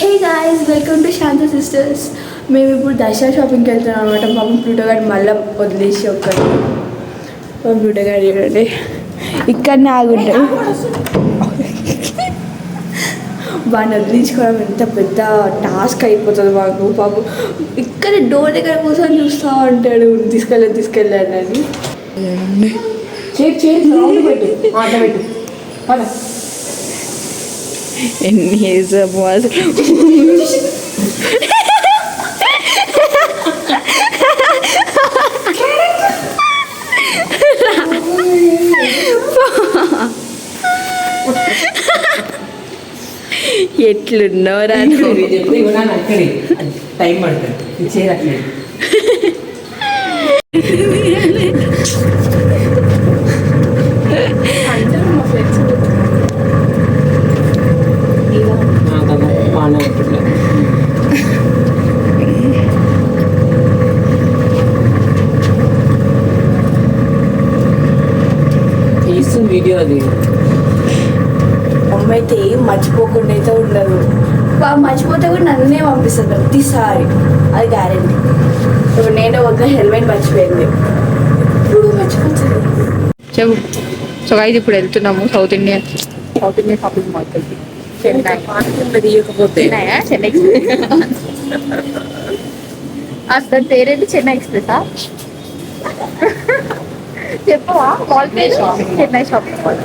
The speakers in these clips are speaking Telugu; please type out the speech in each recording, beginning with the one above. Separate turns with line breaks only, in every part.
Hey guys, welcome to Shanta sisters. మేము ఇప్పుడు దసరా షాపింగ్కి వెళ్తున్నాం అనమాట. పాపం ప్లూటో గారు మళ్ళీ వదిలేసి ఒక్కటి ప్లూటో గారు చూడండి ఇక్కడనే ఆగుంటాడు. వాడిని వదిలించుకోవడం ఎంత పెద్ద టాస్క్ అయిపోతుంది మాకు. పాపం ఇక్కడ డోర్ దగ్గర కోసం చూస్తూ ఉంటాడు, తీసుకెళ్ళాడు అని. ఎన్ని ఇయర్స్ అసలు ఎట్లున్నారా
టైం పడుతుంది చేయట్లేదు. వీడియో అది
అమ్మ అయితే ఏం మర్చిపోకుండా అయితే ఉండదు. మర్చిపోతే కూడా నన్నే పంపిస్తుంది ప్రతిసారి, అది గ్యారెంటీ. ఇప్పుడు నేను ఒక హెల్మెట్ మర్చిపోయింది, ఇప్పుడు మర్చిపోతుంది.
చెప్పు. సో అయితే ఇప్పుడు వెళ్తున్నాము సౌత్ ఇండియన్ షాపింగ్ మాల్కి. చెన్నై అసలు పేరేంటి? చెన్నై ఎక్స్ప్రెసా? చెప్పవా? మాల్ పేరు చెన్నై షాపింగ్ మాల్.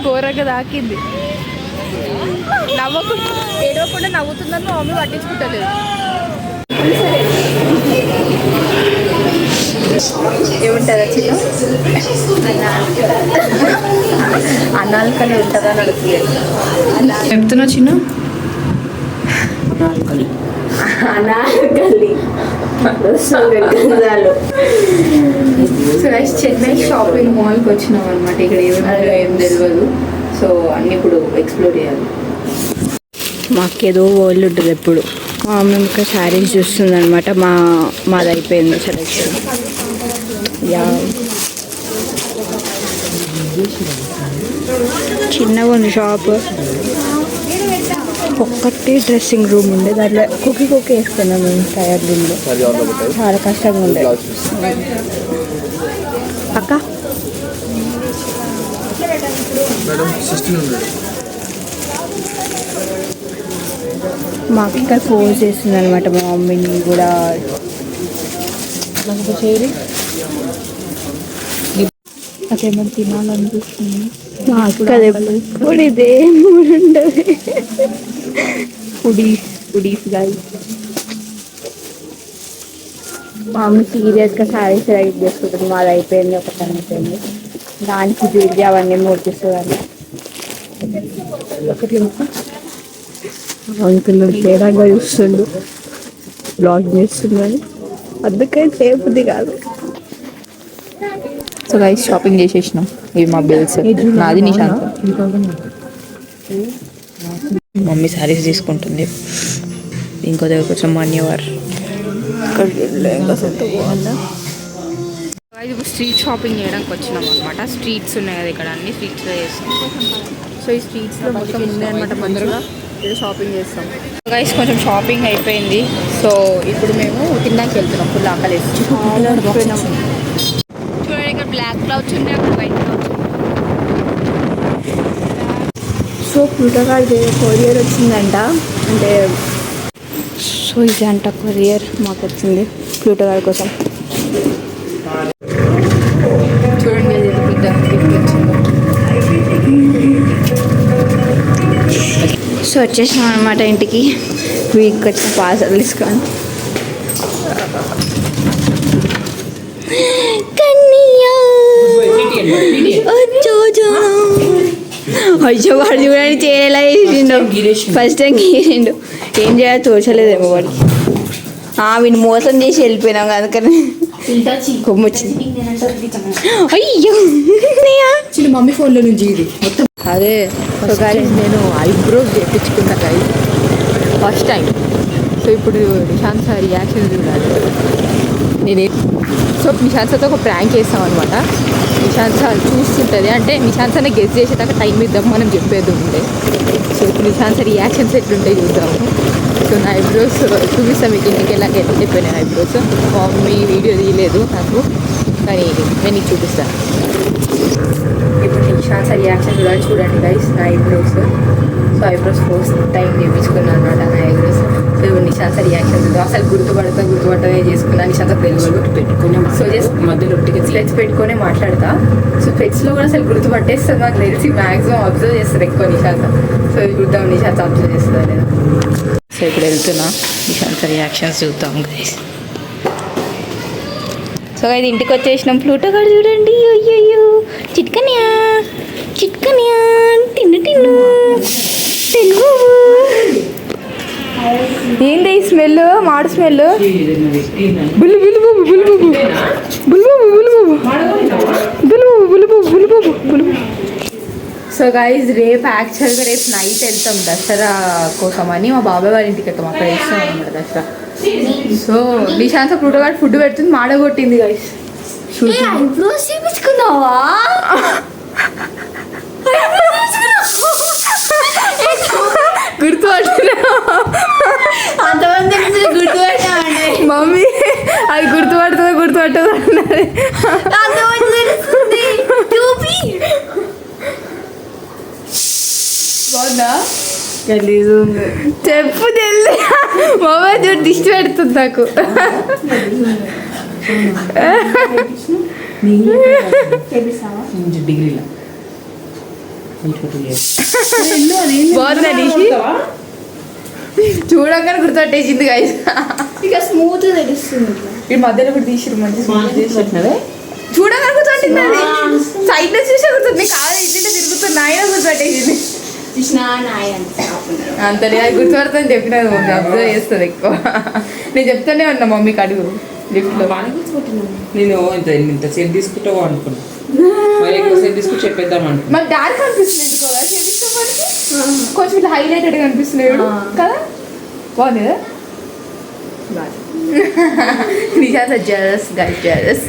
ఘోరంగా తాకింది. ఏడవకుండా నవ్వుతుందని మా మమ్మీ పట్టించుకుంటలేదు. ఏముంటుందా చిన్న అనాల్కలి ఉంటుందా అని అడుగుతుంది. చెప్తున్నా చిన్న
అనార్కలి. సో చెన్నై షాపింగ్ మాల్కి వచ్చినాం అనమాట. ఇక్కడ ఏం తెలియదు, సో అన్ని ఇప్పుడు ఎక్స్ప్లోర్ చేయాలి. మాకేదో వరల్డ్ ఉంటుంది ఎప్పుడు. మా అమ్మ ఇంకా శారీస్ చూస్తుంది అనమాట. మాది అయిపోయింది సెలెక్షన్. చిన్నగా ఉంది షాప్. ఒక్కటే డ్రెస్సింగ్ రూమ్ ఉండే, దాంట్లో కుక్కీ వేసుకున్నాం మేము. టైర్ రూమ్లో చాలా కష్టంగా ఉండే. అక్క మాకు ఇక్కడ ఫోన్ చేస్తుంది అనమాట. మా మమ్మీని కూడా నాకేమైనా తినాలనిపిస్తుంది. మాకు అది ఎప్పుడు ఇదే ఉండదు. Foodies guys. మా మమ్మీ సీరియస్గా శారీస్ సెలెక్ట్ చేసుకుంటుంది. మాది అయిపోయింది, ఒక టైం అయిపోయింది. దానికి జ్యువెలరీ అవన్నీ మూర్తిస్తుంది. అనుకున్నాడు తేడాగా చూస్తుండు, బ్లాగ్ చేస్తున్నాను, అందుకని చేయబుద్ధి కాదు.
సో గైస్ షాపింగ్ చేసేసినాం. ఇవి మా బిల్స్. నాది నిశాంత్. మమ్మీ శారీస్ తీసుకుంటుంది. ఇంకో దగ్గర కొంచెం మాన్యవారు. ఇప్పుడు స్ట్రీట్ షాపింగ్ చేయడానికి వచ్చినాం అనమాట. స్ట్రీట్స్ ఉన్నాయి కదా ఇక్కడ, అన్ని స్ట్రీట్స్లో చేస్తాం. సో ఈ స్ట్రీట్స్లో మొత్తం ఉన్నాయి అనమాట. మంచిగా షాపింగ్ చేస్తాం. గైస్ కొంచెం షాపింగ్ అయిపోయింది. సో ఇప్పుడు మేము తినడానికి వెళ్తున్నాం. ఫుల్ ఆకలేసి చూడండి. ఇక్కడ బ్లాక్ క్లౌడ్స్ ఉన్నాయి, అక్కడ వైట్ క్లౌడ్స్.
సో ప్లూటో గారి కొరియర్ వచ్చిందంట. అంటే సో ఇది అంట కొరియర్ మాకు వచ్చింది ప్లూటో గారి కోసం.
చూడండి అది పెద్ద గిఫ్ట్ వచ్చింది.
సో వచ్చేసాం అనమాట ఇంటికి. వీక్ వచ్చిన పార్సల్ తీసుకొని. అయ్యో వాడు చూడండి చేయలా చేసిండు. ఫస్ట్ టైం గీసిండు. ఏం చేయాలో తోచలేదేమో వాడికి. వీడిని మోసం చేసి వెళ్ళిపోయినాం, అందుకని కొమ్మొచ్చింది. అయ్యో
మమ్మీ ఫోన్లో నుంచి ఇది మొత్తం. అదే నేను ఐబ్రోస్ చేయించుకున్నా గైస్ ఫస్ట్ టైం. సో ఇప్పుడు నిశాంత్ సార్ రియాక్షన్ చూడాలి. సో నిశాంత్ సార్తో ఒక ప్రాంక్ చేస్తాం అనమాట. నిశాంత్ సార్ చూస్తుంటుంది, అంటే నిశాంత్ సార్ని గెస్ చేసేదాకా టైం ఇద్దాం మనం చెప్పేది ఉంటే. సో ఇప్పుడు నిశాంత్ సార్ రియాక్షన్స్ ఎట్లుంటాయి చూద్దాము. సో నా ఐబ్రోస్ చూపిస్తాను మీకు, ఇంటికి ఎలా అయిపోయినాయి నా ఐబ్రోస్. మా మమ్మీ వీడియో తీయలేదు నాకు, కానీ నేను నీకు చూపిస్తాను. ఇప్పుడు నిశాంత్ సార్ రియాక్షన్ చూడాలి. చూడండి గైస్ నా eyebrows. So eyebrows first time చేయించుకున్నాను అనమాట నా ఐబ్రోస్. సో ఇప్పుడు నిశాంత్ సార్ రియాక్షన్ చూద్దాం. అసలు గుర్తుపడతానే చేసుకున్నాను. నిశాంత్ పెట్టుకొని
పెట్టుకునే
సో జస్ట్
మధ్యలో
స్పెట్స్ పెట్టుకొని మాట్లాడతా. సో స్పెట్స్లో కూడా అసలు గుర్తుపట్టేస్తుంది నాకు తెలిసి. మ్యాక్సిమం అబ్జర్వ్ చేస్తారు ఎక్కువ నిశాంత్. సో చూద్దాం నిశాంత్ అబ్జర్వ్ చేస్తుందా లేదా. సో ఇప్పుడు వెళ్తున్నా, నిశాంత్ రియాక్షన్స్ చూద్దాం గైస్. సో ఇది ఇంటికి వచ్చేసినాం. ఫ్లూటో కూడా చూడండి. అయ్యో చిట్కన్యా చిట్కన్యా తిన్ను తిన్ను తిన్ను. ఏంది ఈ స్మెల్? మాడు స్మెల్. బుల్లు బుల్లు బాబు బుల్లు బాబు బుల్లు బాబు బుల్లు బాబు బుల్లు బాబు బుల్లు బాబు బుల్లు బాబు బుల్లు. సో గైజ్ రేపు యాక్చువల్గా రేపు నైట్ వెళ్తాం దసరా కోసం అని. మా బాబాయ్ వాళ్ళ ఇంటికి వెళ్తాం, అక్కడ ఇస్తాం అన్నమాట దసరా. సో నిశాంత్ ఫ్రూటో గారు ఫుడ్ పెడుతుంది, మాడగొట్టింది గైస్. చూపించుకున్నావా? గుర్తుపట్టినా అంతమంది గుర్తుపట్టా మమ్మీ, అది గుర్తుపట్టదు అన్నది. బాగుందా? చెప్పు జల్ది. మొబైల్ చూడు దిష్టి పెడుతుంది నాకు.
డిగ్రీలో
బాగుందా నిషి? చూడగానే గుర్తుపట్టేసింది గైస్.
ఇక స్మూత్ తెలుస్తుంది.
ఈ మధ్యలో కూడా తీసిరు మంచి చూడగానే గుర్తుపట్టింది. అది సైడ్ లో చూసే గుర్తుంది. కాదు ఇట్లా తిరుగుతున్నా ఆయన గుర్తుపట్టేసింది. అంత అది గుర్తుపడుతుంది చెప్పినది మమ్మీ. అబ్జర్వ్ చేస్తుంది ఎక్కువ. నేను చెప్తానే ఉన్నా మమ్మీకి అడుగు లిఫ్ట్లో.
నేను ఇంత సేపు తీసుకుంటావు అనుకున్నా, మరి ఎక్కువ సేపు తీసుకుని చెప్పేద్దాం అనుకున్నా.
మరి డాడీ కనిపిస్తుంది కొంచెం ఇట్లా హైలైటెడ్గా కనిపిస్తున్నాడు కదా. బాగుంది కదా? నిజాలు జెలస్ గైస్, జెలస్.